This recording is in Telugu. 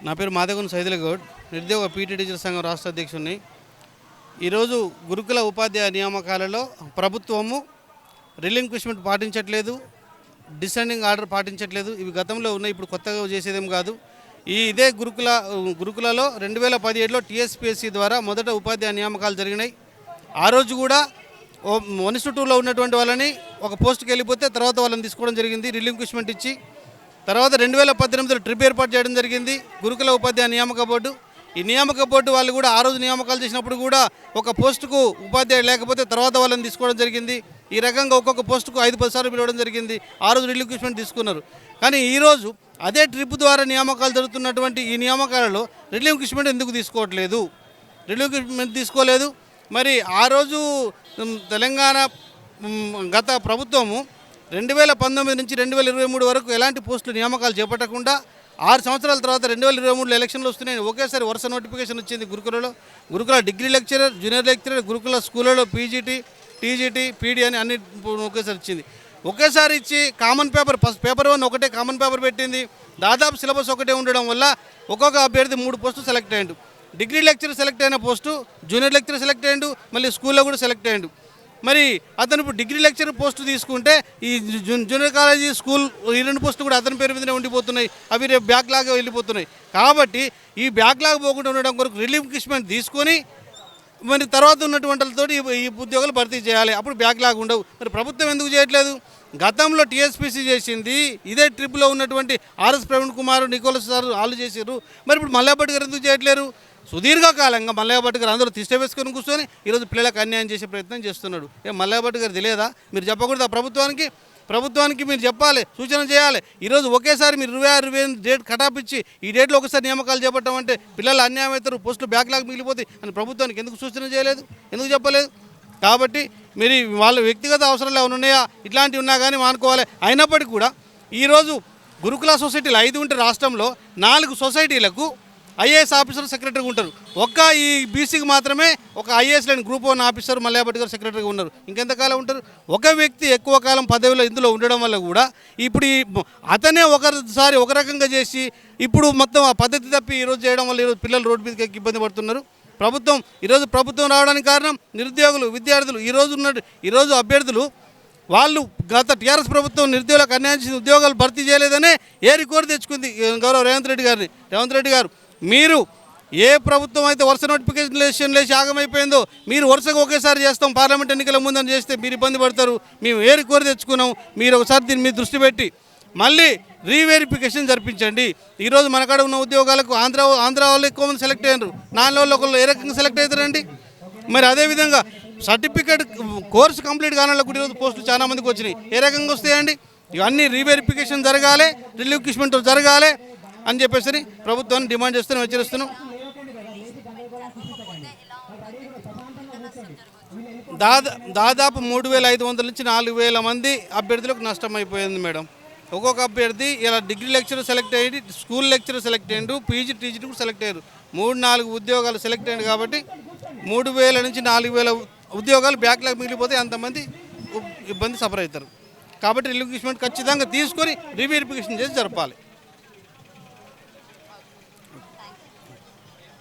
నా పేరు మాదేగుని సైదులగౌడ్, నిరుద్యోగ పీటీ టీచర్ సంఘం రాష్ట్ర అధ్యక్షుడిని. ఈరోజు గురుకుల ఉపాధ్యాయ నియామకాలలో ప్రభుత్వము రిలింక్విష్మెంట్ పాటించట్లేదు, డిసెండింగ్ ఆర్డర్ పాటించట్లేదు. ఇవి గతంలో ఉన్నాయి, ఇప్పుడు కొత్తగా చేసేదేం కాదు. ఇదే గురుకులలో 2017లో టీఎస్పీఎస్సీ ద్వారా మొదట ఉపాధ్యాయ నియామకాలు జరిగినాయి. ఆ రోజు కూడా 1:2లో ఉన్నటువంటి వాళ్ళని ఒక పోస్టుకి వెళ్ళిపోతే తర్వాత వాళ్ళని తీసుకోవడం జరిగింది, రిలింక్విష్మెంట్ ఇచ్చి. తర్వాత 2018లో ట్రిప్ ఏర్పాటు చేయడం జరిగింది గురుకుల ఉపాధ్యాయ నియామక బోర్డు. ఈ నియామక బోర్డు వాళ్ళు కూడా ఆ రోజు నియామకాలు చేసినప్పుడు కూడా ఒక పోస్టుకు ఉపాధ్యాయుడు లేకపోతే తర్వాత వాళ్ళని తీసుకోవడం జరిగింది. ఈ రకంగా ఒక్కొక్క పోస్టుకు 5-10 సార్లు పిలవడం జరిగింది. ఆ రోజు రిలింక్విష్మెంట్ తీసుకున్నారు. కానీ ఈరోజు అదే ట్రిప్ ద్వారా నియామకాలు జరుగుతున్నటువంటి ఈ నియామకాలలో రిలింక్విష్మెంట్ ఎందుకు తీసుకోవట్లేదు? రిలింక్విష్మెంట్ తీసుకోలేదు. మరి ఆ రోజు తెలంగాణ గత ప్రభుత్వము 2019 నుంచి 2023 వరకు ఎలాంటి పోస్టులు నియామకాలు చేపట్టకుండా 6 సంవత్సరాల తర్వాత 2023లో ఎలక్షన్లు వస్తున్నాయి. ఒకేసారి వరుస నోటిఫికేషన్ వచ్చింది గురుకుల డిగ్రీ లెక్చరర్, జూనియర్ లెక్చరర్, గురుకుల స్కూళ్ళలో పీజీటీ, టీజీటీ, పీడీ అని అన్ని ఒకేసారి వచ్చింది. ఒకేసారి ఇచ్చి కామన్ పేపర్ పేపర్ 1 ఒకటే కామన్ పేపర్ పెట్టింది. దాదాపు సిలబస్ ఒకటే ఉండడం వల్ల ఒక్కొక్క అభ్యర్థి 3 పోస్టులు సెలెక్ట్ అయ్యాడు. డిగ్రీ లెక్చరర్ సెలెక్ట్ అయిన పోస్టు జూనియర్ లెక్చరర్ సెలెక్ట్ అయ్యాడు, మళ్ళీ స్కూల్లో కూడా సెలెక్ట్ అయ్యాడు. మరి అతను ఇప్పుడు డిగ్రీ లెక్చరర్ పోస్టు తీసుకుంటే ఈ జూనియర్ కాలేజీ స్కూల్ ఈ 2 పోస్టులు కూడా అతని పేరు మీదనే ఉండిపోతున్నాయి. అవి రేపు బ్యాక్లాగ్ వెళ్ళిపోతున్నాయి. కాబట్టి ఈ బ్యాక్లాగ్ పోకుండా ఉండడం కొరకు రిలింక్విష్మెంట్ తీసుకొని మరి తర్వాత ఉన్నటువంటి వాళ్ళతో ఈ ఉద్యోగాలు భర్తీ చేయాలి. అప్పుడు బ్యాక్లాగ్ ఉండవు. మరి ప్రభుత్వం ఎందుకు చేయట్లేదు? గతంలో టీఎస్పీసీ చేసింది, ఇదే ట్రిప్లో ఉన్నటువంటి RS Praveen Kumar, Nicholas sir వాళ్ళు చేశారు. మరి ఇప్పుడు మల్లాపట్టి గారు ఎందుకు చేయట్లేరు? సుదీర్ఘకాలంగా మల్లయ్యభట్ గారు అందరూ తిష్ట వేసుకొని కూర్చొని ఈరోజు పిల్లలకు అన్యాయం చేసే ప్రయత్నం చేస్తున్నాడు. మల్లయ్యభట్ గారు తెలియదా? మీరు చెప్పకూడదా ప్రభుత్వానికి మీరు చెప్పాలి, సూచన చేయాలి. ఈరోజు ఒకేసారి మీరు 26-28 డేట్ కటాపిచ్చి ఈ డేట్లో ఒకసారి నియామకాలు చేపట్టామంటే పిల్లలు అన్యాయం అవుతారు, పోస్టులు బ్యాక్లాగ్ మిగిలిపోతాయి అని ప్రభుత్వానికి ఎందుకు సూచన చేయలేదు? ఎందుకు చెప్పలేదు? కాబట్టి మీరు వాళ్ళ వ్యక్తిగత అవసరాలు ఏమైనా ఉన్నాయా? ఇట్లాంటివి ఉన్నా కానీ మానుకోవాలి. అయినప్పటికీ కూడా ఈరోజు గురుకుల సొసైటీలు 5 ఉంటే రాష్ట్రంలో 4 సొసైటీలకు ఐఏఎస్ ఆఫీసర్ సెక్రటరీగా ఉంటారు. ఈ బీసీకి మాత్రమే ఒక ఐఏఎస్ లేని గ్రూప్ 1 ఆఫీసర్ మల్లాపట్టి గారు సెక్రటరీగా ఉన్నారు. ఇంకెంతకాలం ఉంటారు? ఒక వ్యక్తి ఎక్కువ కాలం పదవిలో ఇందులో ఉండడం వల్ల కూడా ఇప్పుడు అతనే ఒకసారి ఒక రకంగా చేసి ఇప్పుడు మొత్తం ఆ పద్ధతి తప్పి ఈరోజు చేయడం వల్ల ఈరోజు పిల్లలు రోడ్డు మీదకి ఎక్కి ఇబ్బంది పడుతున్నారు. ప్రభుత్వం రావడానికి కారణం నిరుద్యోగులు, విద్యార్థులు. ఈరోజు అభ్యర్థులు వాళ్ళు గత టీఆర్ఎస్ ప్రభుత్వం నిరుద్యోగులకు అన్యాయం చేసిన ఉద్యోగాలు భర్తీ చేయలేదనే కోరి తెచ్చుకుంది గౌరవ రేవంత్ రెడ్డి గారు. మీరు ఏ ప్రభుత్వం అయితే వరుస నోటిఫికేషన్ లేచి ఆగమైపోయిందో మీరు వరుసగా ఒకేసారి చేస్తాం, పార్లమెంట్ ఎన్నికల ముందని చేస్తే మీరు ఇబ్బంది పడతారు. మేము కోరి తెచ్చుకున్నాం. మీరు ఒకసారి దీన్ని మీద దృష్టి పెట్టి మళ్ళీ రీవెరిఫికేషన్ జరిపించండి. ఈరోజు మనకాడ ఉన్న ఉద్యోగాలకు ఆంధ్ర వాళ్ళు ఎక్కువ మంది సెలెక్ట్ అయ్యారు. నాన్ వాళ్ళు ఒకళ్ళు ఏ రకంగా సెలెక్ట్ అవుతారండి? మరి అదేవిధంగా సర్టిఫికేట్ కోర్సు కంప్లీట్ కాని వాళ్ళకు ఈరోజు పోస్టులు చాలా మందికి వచ్చినాయి. ఏ రకంగా వస్తాయండి? ఇవన్నీ రీవెరిఫికేషన్ జరగాలి, రిలింక్విష్మెంట్ జరగాలి అని చెప్పేసి ప్రభుత్వాన్ని డిమాండ్ చేస్తూ హెచ్చరిస్తున్నాం. దాదాపు 3,500 నుంచి 4,000 మంది అభ్యర్థులకు నష్టమైపోయింది మేడం. ఒక్కొక్క అభ్యర్థి ఇలా డిగ్రీ లెక్చరర్ సెలెక్ట్ అయ్యి, స్కూల్ లెక్చరర్ సెలెక్ట్ అయ్యాడు, పీజీ టీజీ కూడా సెలెక్ట్ అయ్యారు. 3-4 ఉద్యోగాలు సెలెక్ట్ అయ్యాడు. కాబట్టి 3,000 నుంచి 4,000 ఉద్యోగాలు బ్యాక్లాగ్ మిగిలిపోతే అంతమంది ఇబ్బంది సఫర్ అవుతారు. కాబట్టి రిలింక్విష్మెంట్ ఖచ్చితంగా తీసుకొని రీవెరిఫికేషన్ చేసి జరపాలి.